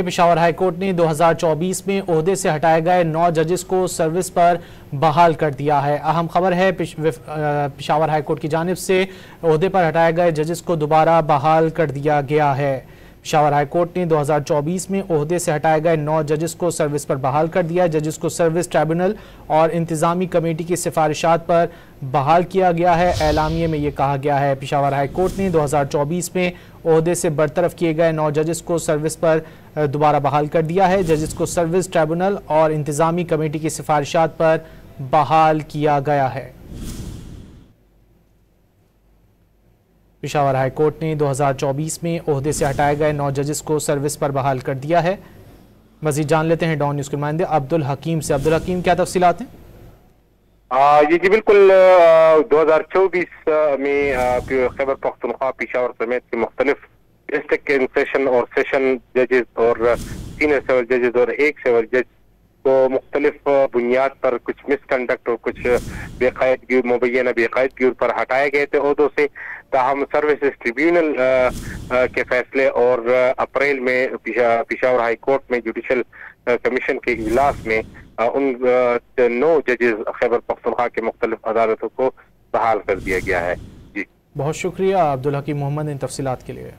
Peshawar high court ने 2024 में ओहदे से हटाए गए 9 जजेस को सर्विस पर बहाल कर दिया है। अहम खबर है पेशावर हाई कोर्ट की जानिब से ओहदे पर हटाए गए जजेस को दोबारा बहाल कर दिया गया है। पेशावर हाई कोर्ट ने 2024 में ओहदे से हटाए गए 9 जजेस को सर्विस पर बहाल कर दिया। जजेस को सर्विस ट्राइब्यूनल और इंतजामी कमेटी की सिफारिशात पर बहाल किया गया है। एलामिये में ये कहा गया है पेशावर हाई कोर्ट ने 2024 में ओहदे से बरतरफ किए गए 9 जजेस को सर्विस पर दोबारा बहाल कर दिया है। जजेस को सर्विस ट्राइब्यूनल और इंतजामी कमेटी की सिफारिशात पर बहाल किया गया है। पेशावर हाई कोर्ट ने 2024 में ओहदे से हटाए गए 9 जजेस को सर्विस पर बहाल कर दिया है। मजीद जान लेते हैं डॉन न्यूज़ के नुमाइंदे अब्दुल हकीम से। अब्दुल हकीम, क्या तफसीलात हैं? जी बिल्कुल 2024 में खैबर पख्तूनख्वा पेशावर समेत के मुख्तलिफ डिस्ट्रिक्ट सेशन और सेशन जजेस और सीनियर सिविल जजेस और एक सिविल जज को मुख्तलिफ बुनियाद पर कुछ मिसकंडक्ट और कुछ बेकायदगी मुबैना बेकायदगी पर हटाए गए थे ओहदों से। ताहम सर्विसेज ट्रिब्यूनल के फैसले और अप्रैल में पेशावर हाई कोर्ट में जुडिशल कमीशन के इजलास में उन 9 जजेस खैबर पख्तूनख्वा के मुख्तलिफ अदालतों को बहाल कर दिया गया है। जी बहुत शुक्रिया अब्दुल हकीम मोहम्मद इन तफसीलात के लिए।